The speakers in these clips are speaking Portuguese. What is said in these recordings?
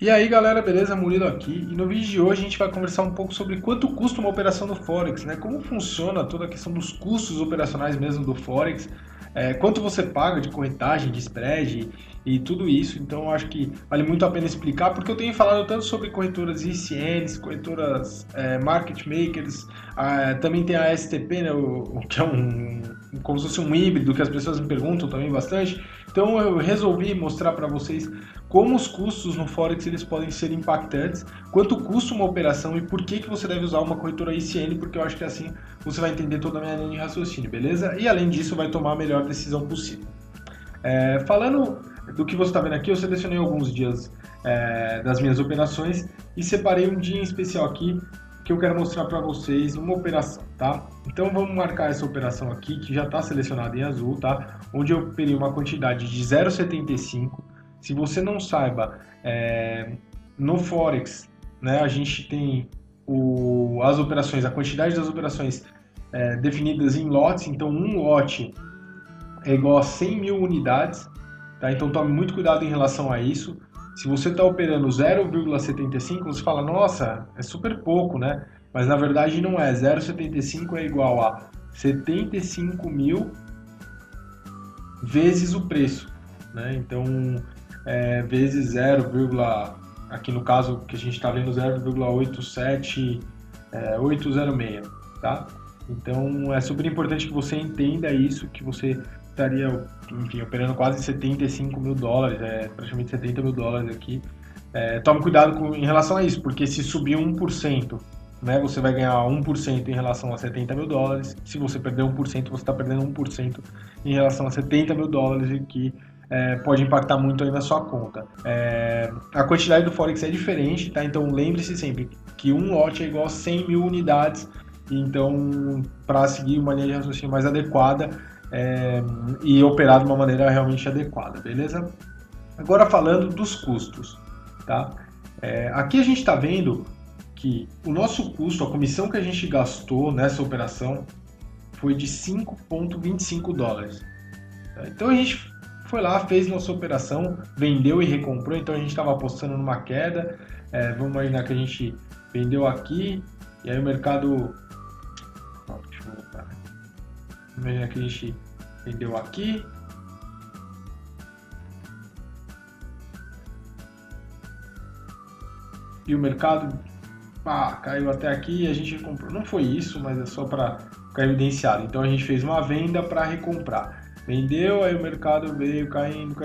E aí galera, beleza? Murilo aqui. E no vídeo de hoje a gente vai conversar um pouco sobre quanto custa uma operação no Forex, né? Como funciona toda a questão dos custos operacionais mesmo do Forex, quanto você paga de corretagem, de spread e tudo isso. Então eu acho que vale muito a pena explicar, porque eu tenho falado tanto sobre corretoras ICNs, corretoras market makers, também tem a STP, né? Que é como se fosse um híbrido que as pessoas me perguntam também bastante. Então eu resolvi mostrar para vocês como os custos no Forex eles podem ser impactantes, quanto custa uma operação e por que você deve usar uma corretora ICN, porque eu acho que assim você vai entender toda a minha linha de raciocínio, beleza? E além disso vai tomar a melhor decisão possível. Falando do que você está vendo aqui, eu selecionei alguns dias das minhas operações e separei um dia em especial aqui que eu quero mostrar para vocês uma operação, tá? Então vamos marcar essa operação aqui, que já está selecionada em azul, tá? Onde eu operei uma quantidade de 0,75. Se você não saiba, no Forex, né, a gente tem as operações, a quantidade das operações definidas em lotes, então um lote é igual a 100 mil unidades, tá? Então tome muito cuidado em relação a isso. Se você está operando 0,75, você fala, nossa, é super pouco, né? Mas na verdade não é. 0,75 é igual a 75 mil vezes o preço, né? Então, vezes 0, aqui no caso que a gente está vendo 0,87806, tá? Então é super importante que você entenda isso, que você estaria, enfim, operando quase 75 mil dólares, praticamente 70 mil dólares aqui. Tome cuidado em relação a isso, porque se subir 1%, né, você vai ganhar 1% em relação a 70 mil dólares. Se você perder 1%, você está perdendo 1% em relação a 70 mil dólares, e que pode impactar muito aí na sua conta. A quantidade do Forex é diferente, tá? Então lembre-se sempre que um lote é igual a 100 mil unidades. Então, para seguir uma linha de raciocínio mais adequada e operar de uma maneira realmente adequada, beleza? Agora falando dos custos, tá? Aqui a gente está vendo que o nosso custo, a comissão que a gente gastou nessa operação foi de 5,25 dólares. Tá? Então a gente foi lá, fez nossa operação, vendeu e recomprou, então a gente estava apostando numa queda. Vamos imaginar que a gente vendeu aqui e aí o mercado... Deixa eu voltar. Vamos imaginar que a gente vendeu aqui. E o mercado caiu até aqui e a gente comprou. Não foi isso, mas é só para ficar evidenciado. Então a gente fez uma venda para recomprar. Vendeu, aí o mercado veio caindo,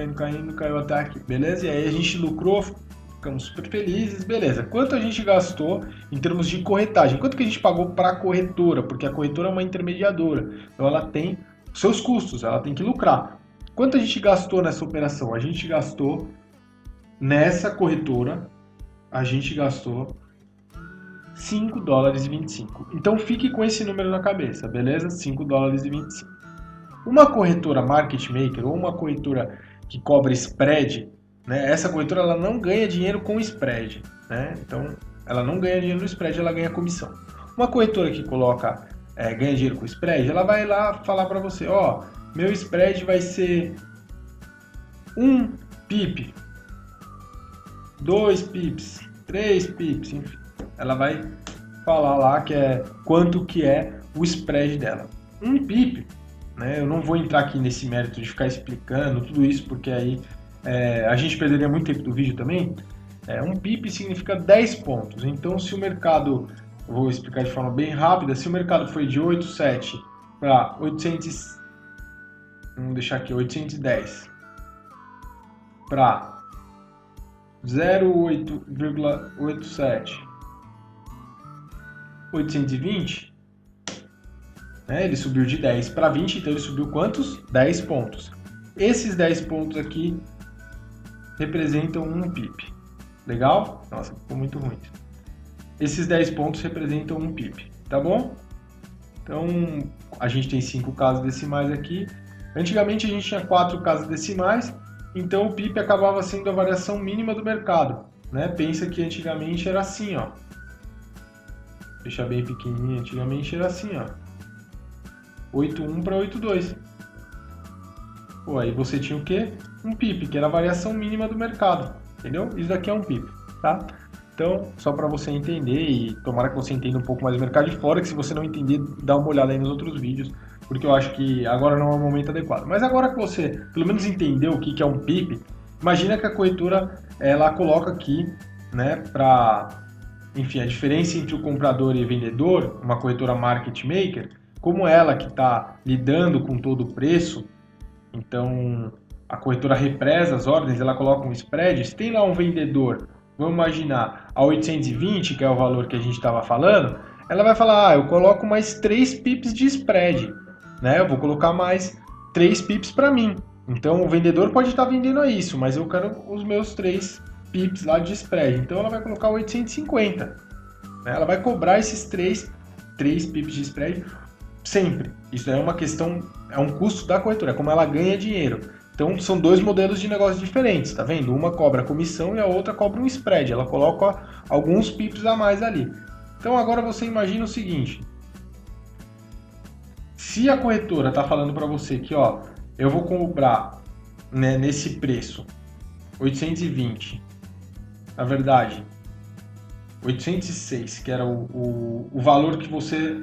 caiu até aqui, beleza? E aí a gente lucrou, ficamos super felizes, beleza. Quanto a gente gastou em termos de corretagem? Quanto que a gente pagou para a corretora? Porque a corretora é uma intermediadora, então ela tem seus custos, ela tem que lucrar. Quanto a gente gastou nessa operação? A gente gastou nessa corretora, a gente gastou 5 dólares e 25. Então fique com esse número na cabeça, beleza? 5 dólares e 25. Uma corretora market maker ou uma corretora que cobra spread, né? Essa corretora ela não ganha dinheiro com spread, né? Então ela não ganha dinheiro no spread, ela ganha comissão. Uma corretora que ganha dinheiro com spread, ela vai lá falar para você, ó, meu spread vai ser 1 pip, 2 pips, 3 pips, enfim. Ela vai falar lá quanto que é o spread dela. 1 pip, né? Eu não vou entrar aqui nesse mérito de ficar explicando tudo isso, porque aí a gente perderia muito tempo do vídeo também. 1 pip significa 10 pontos. Então, se o mercado, vou explicar de forma bem rápida, se o mercado foi de 87 para 800, vamos deixar aqui 810 para 0,87 820, né? Ele subiu de 10 para 20, então ele subiu quantos? 10 pontos. Esses 10 pontos aqui representam 1 pip. Legal? Nossa, ficou muito ruim. Esses 10 pontos representam 1 pip, tá bom? Então, a gente tem 5 casas decimais aqui. Antigamente a gente tinha 4 casas decimais, então o pip acabava sendo a variação mínima do mercado, né? Pensa que antigamente era assim, ó. Deixar bem pequenininho, antigamente era assim, ó. 8,1 para 8,2. Pô, aí você tinha o quê? Um pip, que era a variação mínima do mercado, entendeu? Isso daqui é um pip. tá? Então, só para você entender e tomara que você entenda um pouco mais do mercado de Forex. Se você não entender, dá uma olhada aí nos outros vídeos, porque eu acho que agora não é o momento adequado. Mas agora que você, pelo menos, entendeu o que é um PIP, imagina que a corretora, ela coloca aqui, né, enfim, a diferença entre o comprador e o vendedor, uma corretora market maker, como ela que está lidando com todo o preço, então a corretora represa as ordens, ela coloca um spread. Se tem lá um vendedor, vamos imaginar, a 820, que é o valor que a gente estava falando, ela vai falar, eu coloco mais 3 pips de spread, né? Eu vou colocar mais 3 pips para mim. Então o vendedor pode estar vendendo a isso, mas eu quero os meus 3 pips lá de spread. Então ela vai colocar 850. Né? Ela vai cobrar esses 3 pips de spread sempre. Isso é uma questão, é um custo da corretora, é como ela ganha dinheiro. Então são dois modelos de negócio diferentes, tá vendo? Uma cobra comissão e a outra cobra um spread. Ela coloca alguns pips a mais ali. Então agora você imagina o seguinte: se a corretora está falando para você que, ó, eu vou cobrar, né, nesse preço 820, na verdade 806, que era o valor que você,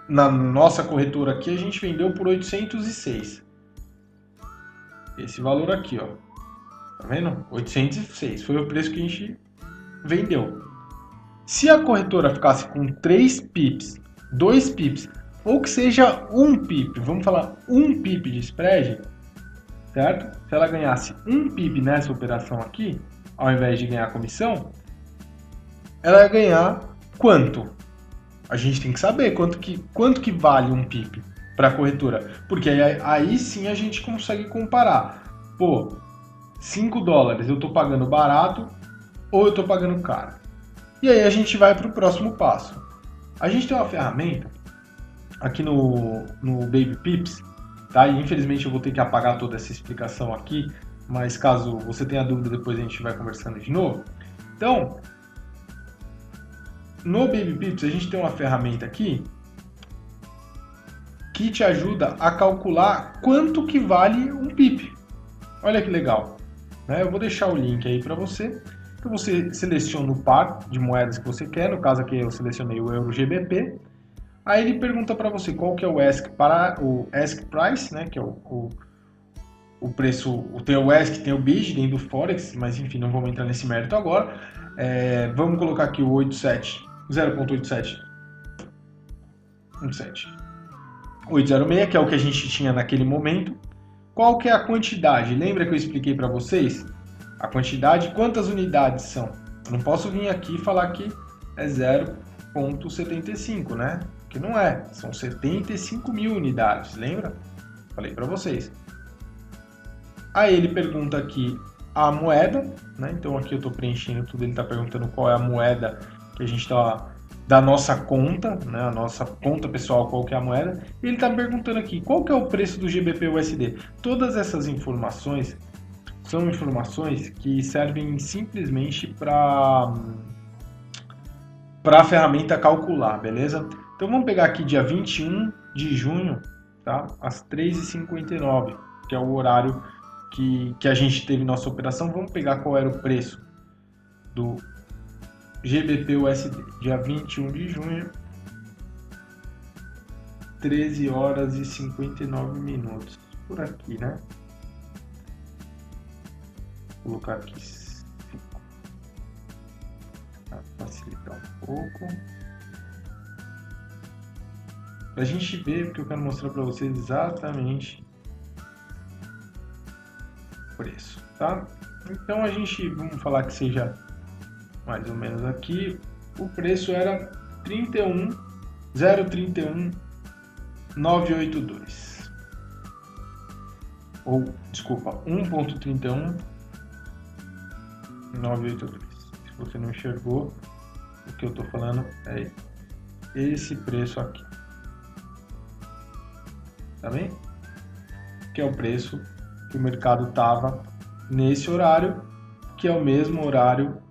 na nossa corretora aqui, a gente vendeu por 806. Esse valor aqui, ó, tá vendo? 806 foi o preço que a gente vendeu. Se a corretora ficasse com 3 pips, 2 pips, ou que seja 1 pip, vamos falar 1 pip de spread, certo? Se ela ganhasse 1 pip nessa operação aqui, ao invés de ganhar comissão, ela ia ganhar quanto? A gente tem que saber quanto que vale 1 pip para a corretora, porque aí sim a gente consegue comparar. Pô, 5 dólares eu estou pagando barato ou eu estou pagando caro? E aí a gente vai para o próximo passo. A gente tem uma ferramenta aqui no Baby Pips, tá? E infelizmente eu vou ter que apagar toda essa explicação aqui, mas caso você tenha dúvida, depois a gente vai conversando de novo. Então, no Baby Pips a gente tem uma ferramenta aqui que te ajuda a calcular quanto que vale um pip. Olha que legal, né? Eu vou deixar o link aí para você. Então você seleciona o par de moedas que você quer. No caso aqui eu selecionei o Euro GBP. Aí ele pergunta para você qual que é o ask price, né? Que é o preço. Tem o ask, tem o bid dentro do Forex, mas enfim, não vamos entrar nesse mérito agora. Vamos colocar aqui o 0.8717. 806, que é o que a gente tinha naquele momento. Qual que é a quantidade? Lembra que eu expliquei para vocês? A quantidade, quantas unidades são? Eu não posso vir aqui e falar que é 0.75, né? Porque não é, são 75 mil unidades, lembra? Falei para vocês. Aí ele pergunta aqui a moeda, né? Então aqui eu estou preenchendo tudo, ele está perguntando qual é a moeda que a gente está... da nossa conta, né, a nossa conta pessoal, qual que é a moeda, e ele está perguntando aqui, qual que é o preço do GBP USD? Todas essas informações são informações que servem simplesmente para a ferramenta calcular, beleza? Então vamos pegar aqui dia 21 de junho, tá? Às 3h59, que é o horário que a gente teve nossa operação. Vamos pegar qual era o preço do GBP USD, dia 21 de junho, 13 horas e 59 minutos, por aqui, né? Vou colocar aqui 5, para facilitar um pouco. Para a gente ver, porque eu quero mostrar para vocês exatamente o preço, tá? Então vamos falar que seja mais ou menos aqui, o preço era 0,31,982. Ou, desculpa, 1,31,982. Se você não enxergou, o que eu estou falando é esse preço aqui. Tá bem? Que é o preço que o mercado estava nesse horário, que é o mesmo horário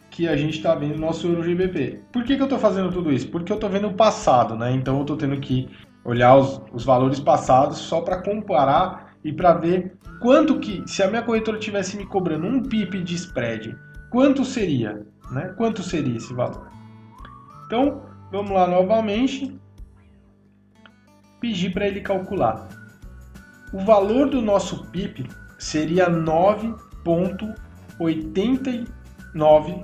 que a gente está vendo no nosso Euro GBP. Por que eu estou fazendo tudo isso? Porque eu estou vendo o passado, né? Então eu estou tendo que olhar os valores passados só para comparar e para ver quanto que, se a minha corretora tivesse me cobrando 1 pip de spread, quanto seria, né? Quanto seria esse valor? Então, vamos lá novamente, pedir para ele calcular. O valor do nosso PIP seria 9,89,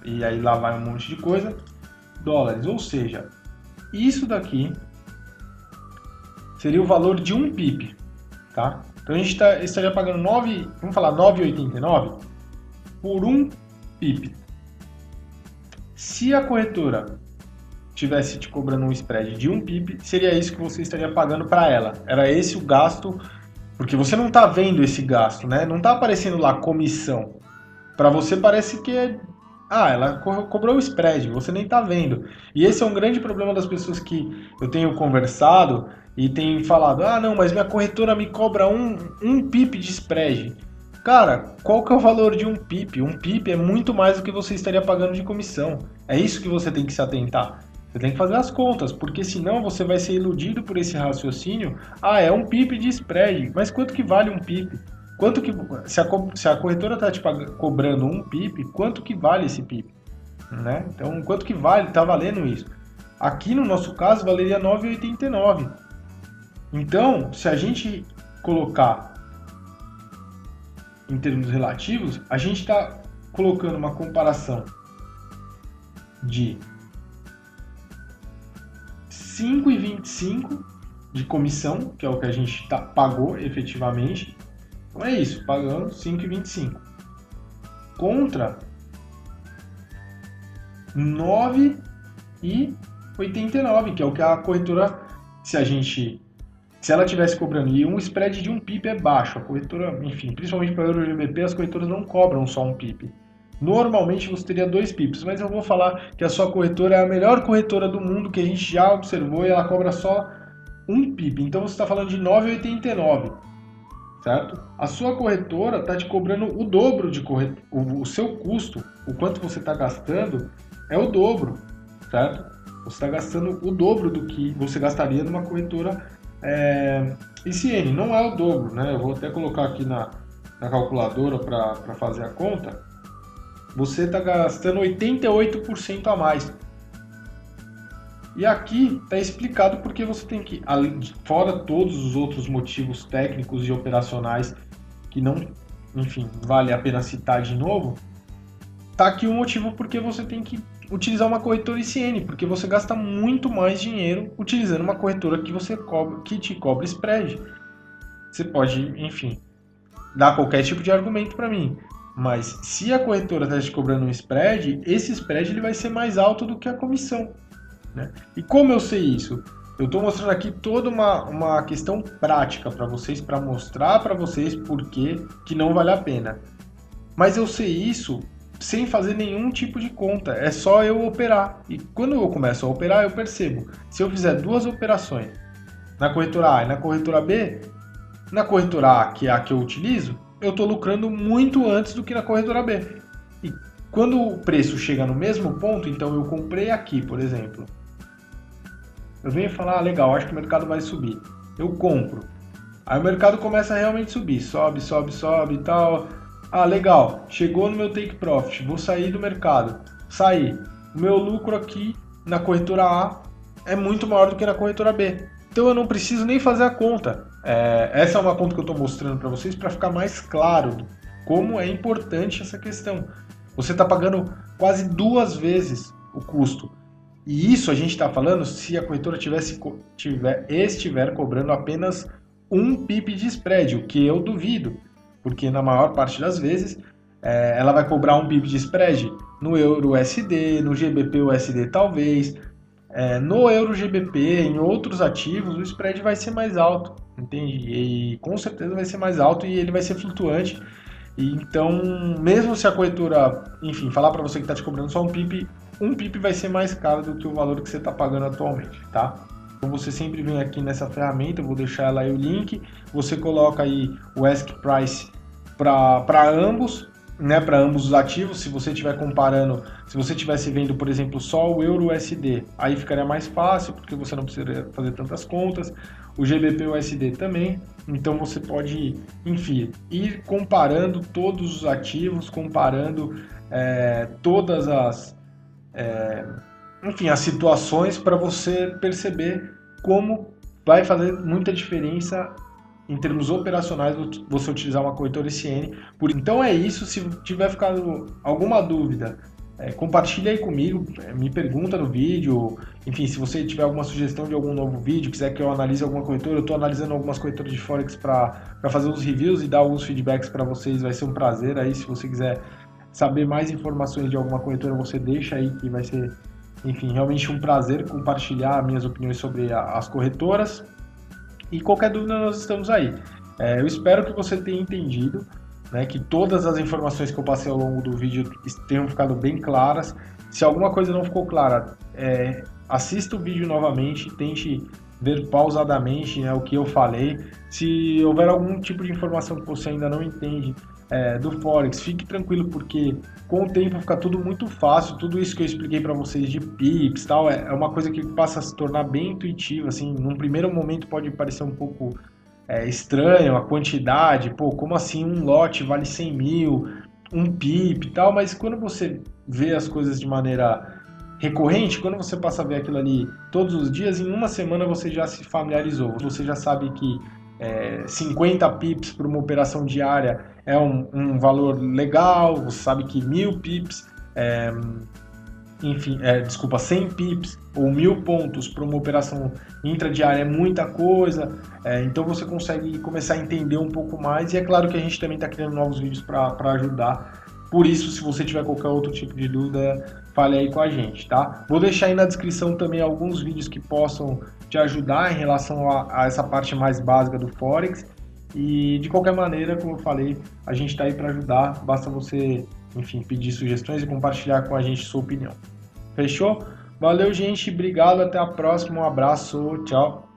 e aí lá vai um monte de coisa, dólares. Ou seja, isso daqui seria o valor de um PIP, tá? Então a gente estaria pagando 9,89 por um PIP. Se a corretora tivesse te cobrando um spread de um PIP, seria isso que você estaria pagando para ela. Era esse o gasto, porque você não está vendo esse gasto, né? Não está aparecendo lá comissão. Para você parece que ela cobrou o spread, você nem está vendo. E esse é um grande problema das pessoas que eu tenho conversado e tem falado, não, mas minha corretora me cobra um PIP de spread. Cara, qual que é o valor de um PIP? Um PIP é muito mais do que você estaria pagando de comissão. É isso que você tem que se atentar. Você tem que fazer as contas, porque senão você vai ser iludido por esse raciocínio. É um PIP de spread, mas quanto que vale um PIP? Quanto que, se a corretora está te cobrando um PIP, quanto que vale esse PIP? Né? Então, quanto que vale? Está valendo isso? Aqui no nosso caso, valeria 9,89. Então, se a gente colocar em termos relativos, a gente está colocando uma comparação de 5,25 de comissão, que é o que a gente pagou efetivamente. Então é isso, pagando 5,25 contra 9,89, que é o que a corretora, se ela tivesse cobrando, e um spread de um PIP é baixo, a corretora, enfim, principalmente para o Euro GBP, as corretoras não cobram só um PIP. Normalmente você teria 2 PIPs, mas eu vou falar que a sua corretora é a melhor corretora do mundo que a gente já observou e ela cobra só um PIP. Então você está falando de 9,89, certo? A sua corretora está te cobrando o dobro de o seu custo, o quanto você está gastando é o dobro, certo? Você está gastando o dobro do que você gastaria numa corretora ICN. Não é o dobro, né? Eu vou até colocar aqui na calculadora para fazer a conta. Você está gastando 88% a mais. E aqui está explicado porque você tem que, fora todos os outros motivos técnicos e operacionais que não, enfim, vale a pena citar de novo, tá aqui o motivo porque você tem que utilizar uma corretora ICN, porque você gasta muito mais dinheiro utilizando uma corretora que te cobra spread. Você pode, enfim, dar qualquer tipo de argumento para mim. Mas se a corretora está te cobrando um spread, esse spread ele vai ser mais alto do que a comissão, né? E como eu sei isso? Eu estou mostrando aqui toda uma questão prática para vocês, para mostrar para vocês por que não vale a pena. Mas eu sei isso sem fazer nenhum tipo de conta, é só eu operar. E quando eu começo a operar, eu percebo. Se eu fizer 2 operações, na corretora A e na corretora B, na corretora A, que é a que eu utilizo, eu estou lucrando muito antes do que na corretora B. E quando o preço chega no mesmo ponto, então eu comprei aqui, por exemplo. Eu venho falar, legal, acho que o mercado vai subir. Eu compro. Aí o mercado começa a realmente subir, sobe e tal. Legal, chegou no meu take profit, vou sair do mercado. Saí. O meu lucro aqui na corretora A é muito maior do que na corretora B. Então eu não preciso nem fazer a conta. Essa é uma conta que eu estou mostrando para vocês para ficar mais claro como é importante essa questão. Você está pagando quase 2 vezes o custo. E isso a gente está falando se a corretora estiver cobrando apenas um PIP de spread, o que eu duvido. Porque na maior parte das vezes ela vai cobrar um PIP de spread no Euro USD, no GBP USD talvez. No Euro GBP, em outros ativos, o spread vai ser mais alto, entende? E com certeza vai ser mais alto e ele vai ser flutuante. E então, mesmo se a corretora, enfim, falar para você que está te cobrando só um PIP vai ser mais caro do que o valor que você está pagando atualmente, tá? Então você sempre vem aqui nessa ferramenta, eu vou deixar ela aí o link, você coloca aí o Ask Price para ambos, né, para ambos os ativos. Se você estiver comparando, se você estivesse vendo, por exemplo, só o Euro USD, aí ficaria mais fácil, porque você não precisaria fazer tantas contas. o GBP USD também. Então você pode, enfim, ir comparando todos os ativos, comparando todas as situações para você perceber como vai fazer muita diferença em termos operacionais você utilizar uma corretora ECN. Então é isso, se tiver ficado alguma dúvida, compartilha aí comigo, me pergunta no vídeo, enfim, se você tiver alguma sugestão de algum novo vídeo, quiser que eu analise alguma corretora, eu estou analisando algumas corretoras de Forex para fazer uns reviews e dar alguns feedbacks para vocês, vai ser um prazer aí, se você quiser saber mais informações de alguma corretora, você deixa aí que vai ser, enfim, realmente um prazer compartilhar minhas opiniões sobre as corretoras. E qualquer dúvida nós estamos aí. Eu espero que você tenha entendido, né, que todas as informações que eu passei ao longo do vídeo tenham ficado bem claras. Se alguma coisa não ficou clara, assista o vídeo novamente, tente ver pausadamente, né, o que eu falei. Se houver algum tipo de informação que você ainda não entende do Forex, fique tranquilo, porque com o tempo fica tudo muito fácil. Tudo isso que eu expliquei para vocês de pips, tal, é uma coisa que passa a se tornar bem intuitiva. Assim, num primeiro momento pode parecer um pouco estranho a quantidade, pô, como assim um lote vale 100 mil, um pip e tal, mas quando você vê as coisas de maneira recorrente, quando você passa a ver aquilo ali todos os dias, em uma semana você já se familiarizou, você já sabe que 50 pips para uma operação diária é um valor legal, você sabe que 1000 pips, enfim, 100 pips ou 1000 pontos para uma operação intradiária é muita coisa, então você consegue começar a entender um pouco mais, e é claro que a gente também está criando novos vídeos para ajudar. Por isso, se você tiver qualquer outro tipo de dúvida, fale aí com a gente, tá? Vou deixar aí na descrição também alguns vídeos que possam te ajudar em relação a essa parte mais básica do Forex. E de qualquer maneira, como eu falei, a gente está aí para ajudar, basta você, enfim, pedir sugestões e compartilhar com a gente sua opinião. Fechou? Valeu, gente, obrigado, até a próxima, um abraço, tchau!